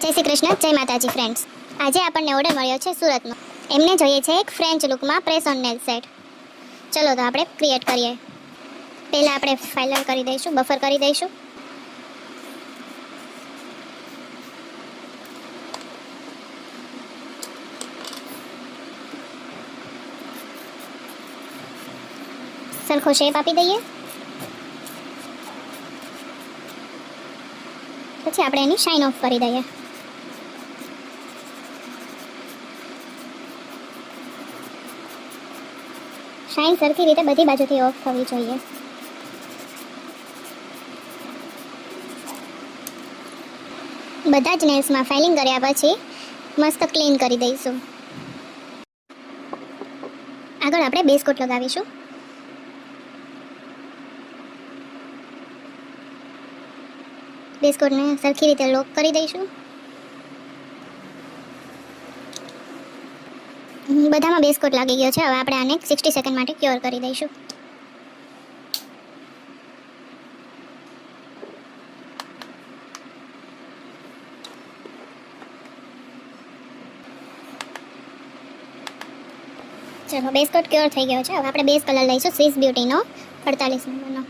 જય શ્રી કૃષ્ણ, જય માતાજી ફ્રેન્ડ્સ. આજે આપણને ઓર્ડર મળ્યો છે સુરતનો. એમને જોઈએ છે એક ફ્રેન્ચ લુકમાં પ્રેસ ઓન નેલ સેટ. ચલો તો આપણે ક્રિએટ કરીએ. પહેલાં આપણે ફાઇલર કરી દઈશું, બફર કરી દઈશું. સરખો શેપ આપી દઈએ. પછી આપણે એની શાઇન ઓફ કરી દઈએ. શાઇન સરખી રીતે બધી બાજુથી ઓફ થવી જોઈએ. બધા જ નેલ્સમાં ફાઇલિંગ કર્યા પછી મસ્ત ક્લીન કરી દઈશું. આગળ આપણે બેઝ કોટ લગાવીશું. બેઝ કોટને સરખી રીતે લોક કરી દઈશું. બધામાં બેઝ કોટ લાગી ગયો છે. હવે આપણે આને 60 સેકન્ડ માટે ક્યોર કરી દઈશું. ચલો, બેઝ કોટ ક્યોર થઈ ગયો છે. હવે આપણે બેઝ કલર લઈશું સ્વિસ બ્યુટીનો 48 નંબરનો.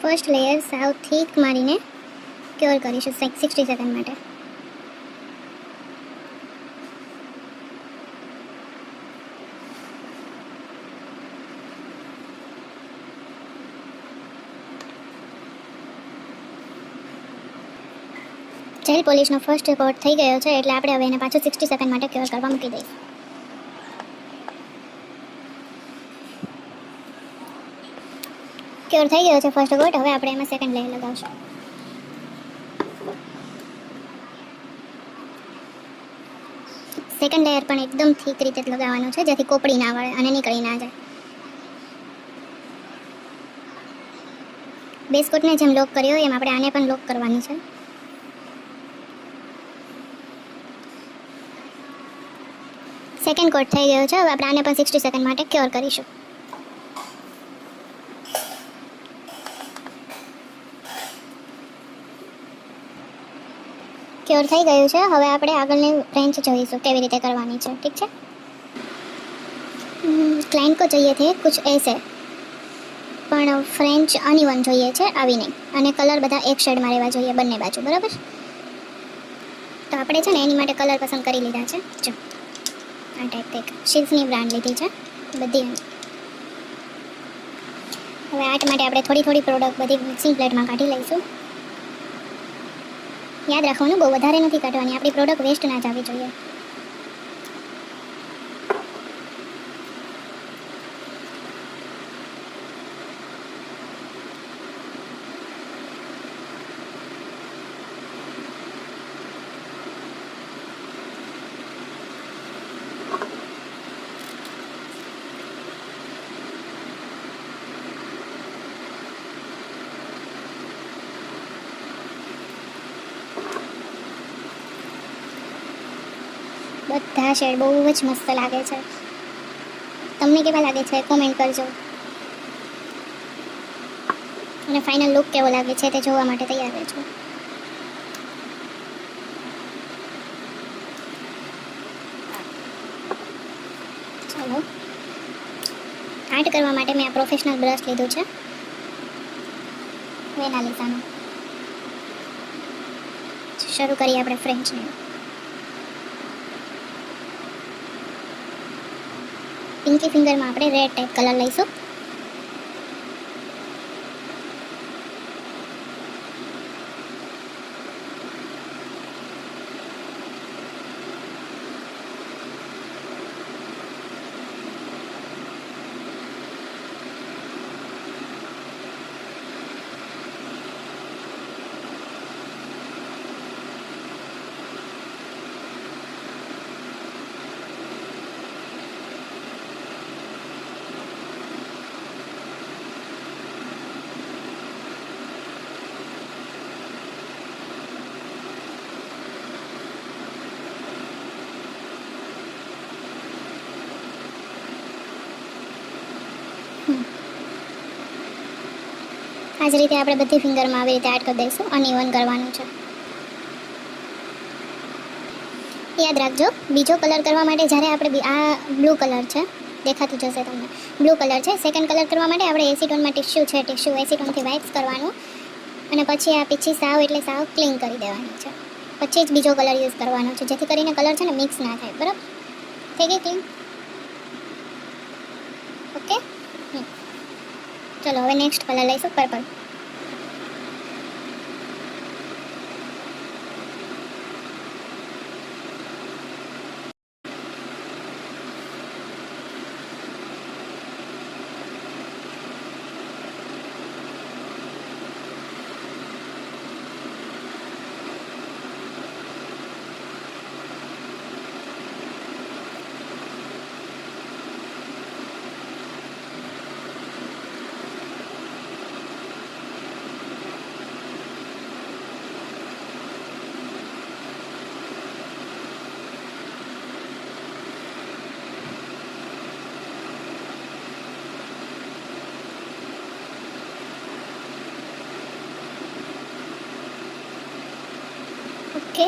ફર્સ્ટ લેયર સાવ થીક મારીને ક્યોર કરીશું 60 સેકન્ડ માટે. જેલ પોલિશનો ફર્સ્ટ કોટ થઈ ગયો છે એટલે આપણે હવે એને પાછું 60 સેકન્ડ માટે ક્યોર કરવા મૂકી દઈશું. ક્યોર થઈ ગયો છે ફર્સ્ટ કોટ. હવે આપણે એમાં સેકન્ડ લેયર લગાવશું. સેકન્ડ લેયર પણ એકદમ થીક રીતે જ લગાવવાનું છે જેથી કોપડી ના વળે અને નીકળી ના જાય. બેઝ કોટને જેમ લોક કર્યો એમ આપણે આને પણ લોક કરવાની છે. સેકન્ડ કોટ થઈ ગયો છે. હવે આપણે આને પણ 60 સેકન્ડ માટે ક્યોર કરીશું. ક્યોર થઈ ગયું છે. હવે આપણે આગળની ફ્રેન્ચ જોઈશું કેવી રીતે કરવાની છે. ઠીક છે. ક્લાइंट को चाहिए थे कुछ ऐसे, પણ ફ્રેન્ચ અનઇવન જોઈએ છે, આવી નહીં. અને કલર બધા એક શેડમાં રહેવા જોઈએ બંને બાજુ, બરાબર. તો આપણે છે ને એની માટે કલર પસંદ કરી લીધા છે. જો આ ટાઈપ કંઈક શિલ્સની બ્રાન્ડ લીધી છે બધી. હવે આર્ટ માટે આપણે થોડી થોડી પ્રોડક્ટ બધી મિક્સિંગ પ્લેટમાં કાઢી લઈશું. યાદ રાખવાનું, બહુ વધારે નથી કાઢવાની. આપણી પ્રોડક્ટ વેસ્ટ ના જવી જોઈએ. બધા શેડ બહુ જ મસ્ત લાગે છે. તમને કેવા લાગે છે કોમેન્ટ કરજો. અને ફાઇનલ લુક કેવો લાગે છે તે જોવા માટે તૈયાર રહેજો. ચાલો, આર્ટ કરવા માટે મેં આ પ્રોફેશનલ બ્રશ લીધું છે વેનાલિસાનું. શરૂ કરીએ આપણે ફ્રેન્ચને. પિંકી ફિંગરમાં આપણે રેડ ટાઈપ કલર લઈશું. આ જ રીતે આપણે બધી ફિંગરમાં આવી રીતે એડ કરી દઈશું. અનઇવન કરવાનું છે. યાદ રાખજો, બીજો કલર કરવા માટે જ્યારે આપણે આ બ્લુ કલર છે, દેખાતું જશે તમને, બ્લુ કલર છે. સેકન્ડ કલર કરવા માટે આપણે એસીટોનમાં ટિશ્યુ એસીટોનથી વાઇપ્સ કરવાનું અને પછી આ પીછી સાવ એટલે સાવ ક્લીન કરી દેવાની છે. પછી જ બીજો કલર યુઝ કરવાનો છે, જેથી કરીને કલર છે ને મિક્સ ના થાય. બરાબર, થઈ ગઈ ક્લીન? ઓકે, ચલો હવે નેક્સ્ટ કલર લઈશું, પર્પલ. ઓકે,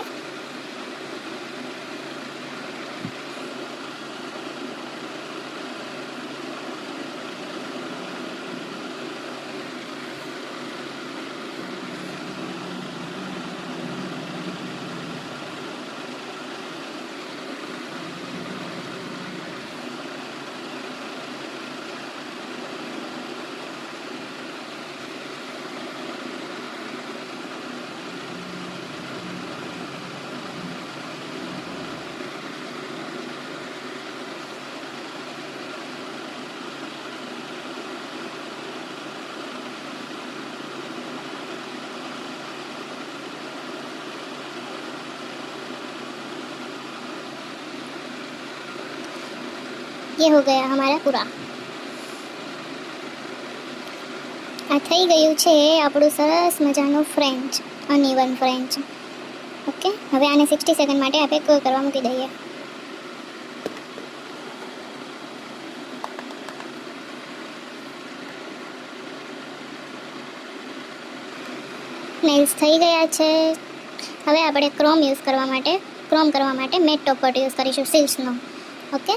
ये हो गया हमारा पूरा. આ થઈ ગયું છે આપણું સરસ મજાનું ફ્રેન્ચ, અનઇવન ફ્રેન્ચ. ઓકે, હવે આને 60 સેકન્ડ માટે આપણે ક્યોર કરવા મૂકી દઈએ. નેલ્સ થઈ ગયા છે. હવે આપણે ક્રોમ કરવા માટે મેટ ટોપ કોટ યુઝ કરીશું, સિલ્ક્સનો. ઓકે,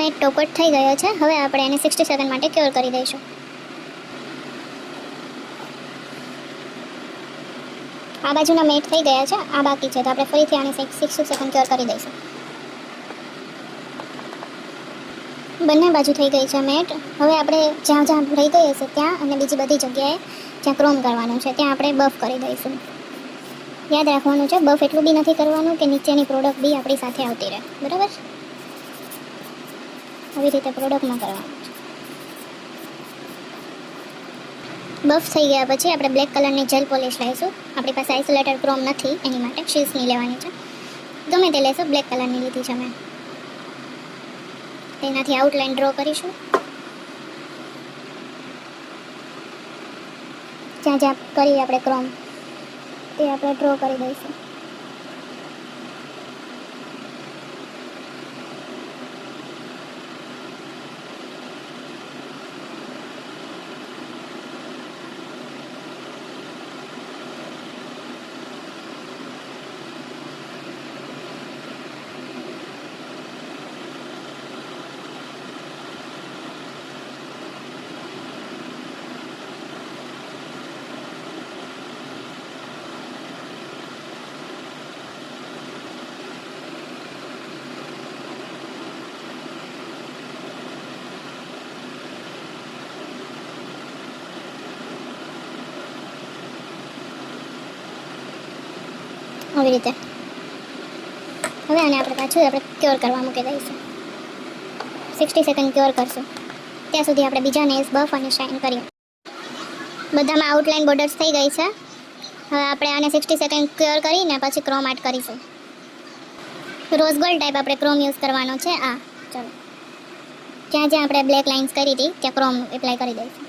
મેટ ટોપ કોટ થઈ ગયો છે. હવે આપણે એને 60 સેકન્ડ માટે ક્યોર કરી દઈશું. આ બાજુના મેટ થઈ ગયા છે, આ બાકી છે, તો આપણે ફરીથી આને 60 સેકન્ડ ક્યોર કરી દઈશું. બંને બાજુ થઈ ગઈ છે મેટ. હવે આપણે જ્યાં જ્યાં રહી ગઈ હશે ત્યાં અને બીજી બધી જગ્યાએ જ્યાં ક્રોમ કરવાનું છે ત્યાં આપણે બફ કરી દઈશું. યાદ રાખવાનું છે, બફ એટલું બી નથી કરવાનું કે નીચેની પ્રોડક્ટ બી આપણી સાથે આવતી રહે. બરાબર, આવી રીતે પ્રોડક્ટમાં કરવાનું છે. બફ થઈ ગયા પછી આપણે બ્લેક કલરની જેલ પોલિશ લઈશું. આપણી પાસે આઇસોલેટેડ ક્રોમ નથી, એની માટે શીલ્સની લેવાની છે. ગમે તે લેશું, બ્લેક કલરની લીધી છે મેં. તેનાથી આઉટલાઇન ડ્રો કરીશું. જ્યાં જ્યાં કરીએ આપણે ક્રોમ તે આપણે ડ્રો કરી દઈશું. આવી રીતે હવે આને આપણે પાછું ક્યોર કરવા મૂકી દઈશું. 60 સેકન્ડ ક્યોર કરશું. ત્યાં સુધી આપણે બીજા નેલ્સ બફ અને શાઇન કરીએ. બધામાં આઉટલાઇન બોર્ડર્સ થઈ ગઈ છે. હવે આપણે આને 60 સેકન્ડ ક્યોર કરીને પછી ક્રોમ એડ કરીશું. રોઝ ગોલ્ડ ટાઈપ આપણે ક્રોમ યુઝ કરવાનો છે. ચલો, જ્યાં જ્યાં આપણે બ્લેક લાઇન્સ કરી હતી ત્યાં ક્રોમ એપ્લાય કરી દઈશું.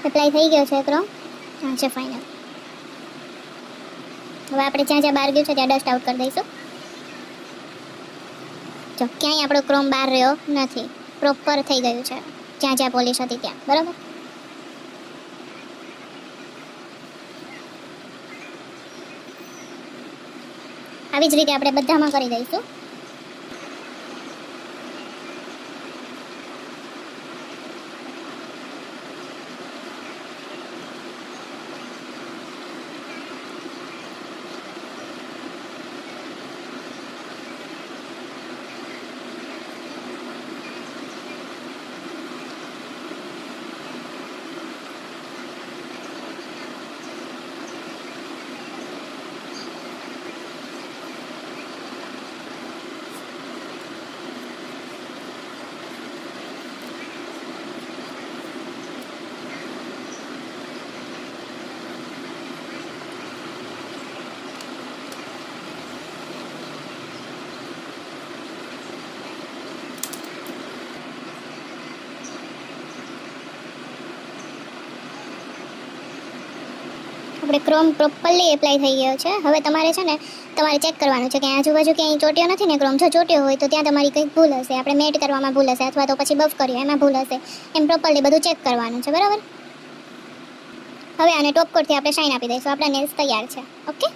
એપ્લાય થઈ ગયો છે ક્રોમ. હા છે ફાઇનલ. હવે આપણે જ્યાં જ્યાં બહાર ગયું છે ત્યાં ડસ્ટ આઉટ કરી દઈશું. જો ક્યાંય આપણો ક્રોમ બહાર રહ્યો નથી, પ્રોપર થઈ ગયું છે જ્યાં જ્યાં પોલિશ હતી ત્યાં. બરાબર. આવી જ રીતે આપણે બધામાં કરી દઈશું. આપણે ક્રોમ પ્રોપરલી એપ્લાય થઈ ગયો છે. હવે તમારે છે ને તમારે ચેક કરવાનું છે કે આજુબાજુ ક્યાંય ચોટ્યો નથી ને ક્રોમ. જો ચોટ્યો હોય તો ત્યાં તમારી કંઈક ભૂલ હશે, આપણે મેટ કરવામાં ભૂલ હશે, અથવા તો પછી બફ કર્યો એમાં ભૂલ હશે. એમ પ્રોપરલી બધું ચેક કરવાનું છે. બરાબર. હવે આને ટોપ કોટથી આપણે શાઇન આપી દઈશું. આપણા નેલ્સ તૈયાર છે. ઓકે.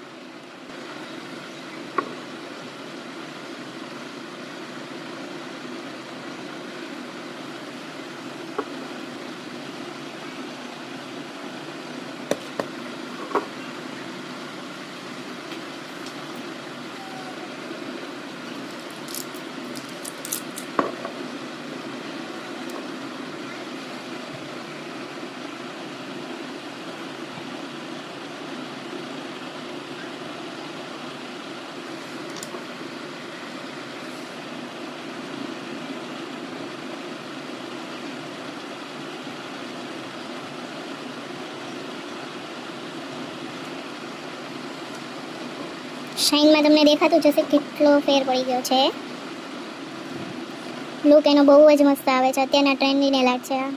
શાઇનમાં તમને દેખાતું જશે કેટલો ફેર પડી ગયો છે. લુક એનો બહુ જ મસ્ત આવે છે. અત્યારના ટ્રેન્ડની નેલ આર્ટ છે આ.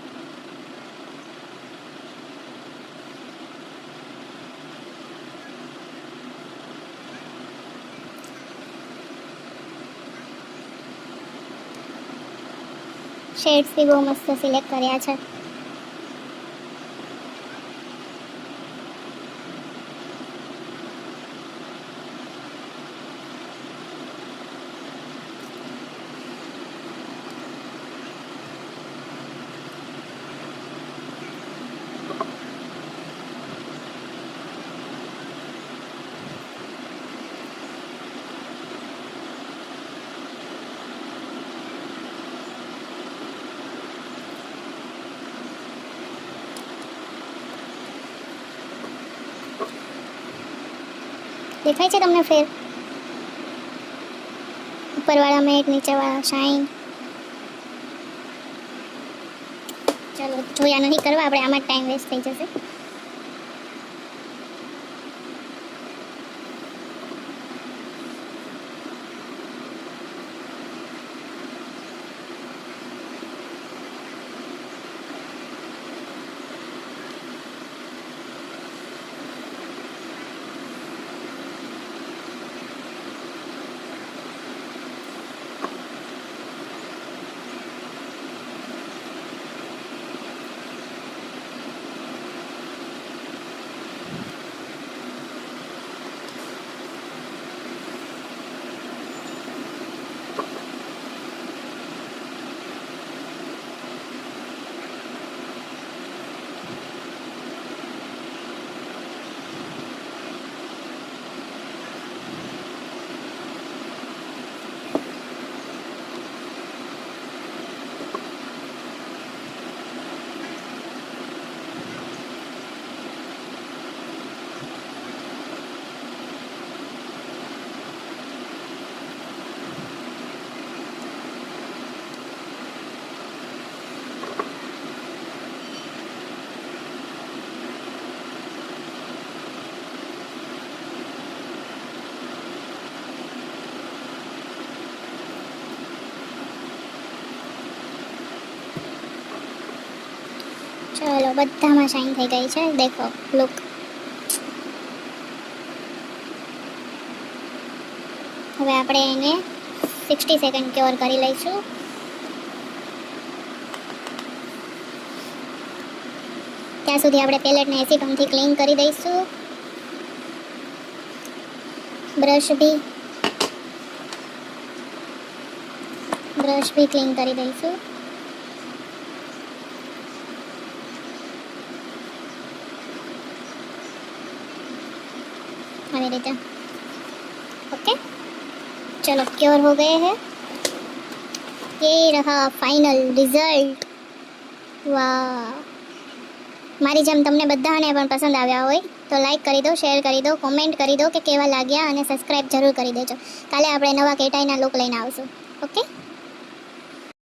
શેડ્સ બી બહુ મસ્ત સિલેક્ટ કર્યા છે. દેખાય છે તમને ફેર? ઉપરવાળા મેટ, નીચેવાળા શાઇન. ચલો જોયા નહીં કરવા, આપણે આમાં ટાઈમ વેસ્ટ થઈ જશે. ચલો બધામાં શાઇન થઈ ગઈ છે, દેખો લુક. હવે આપણે એને 60 સેકન્ડ ક્યોર કરી લઈશું. ત્યાં સુધી આપણે પેલેટને એસીટોનથી ક્લીન કરી દઈશું. બ્રશ બી ક્લીન કરી દઈશું. આવી રીતે ओके चलो क्योर हो गए हैं. ये रहा फाइनल रिजल्ट. वाह, મારી જેમ તમને બધાને પણ પસંદ આવ્યા હોય તો લાઈક કરી દો, શેર કરી દો, કોમેન્ટ કરી દો કે કેવા લાગ્યા અને સબસ્ક્રાઇબ જરૂર કરી દેજો. કાલે આપણે નવા કેટાઈના લુક લઈને આવશું. ઓકે.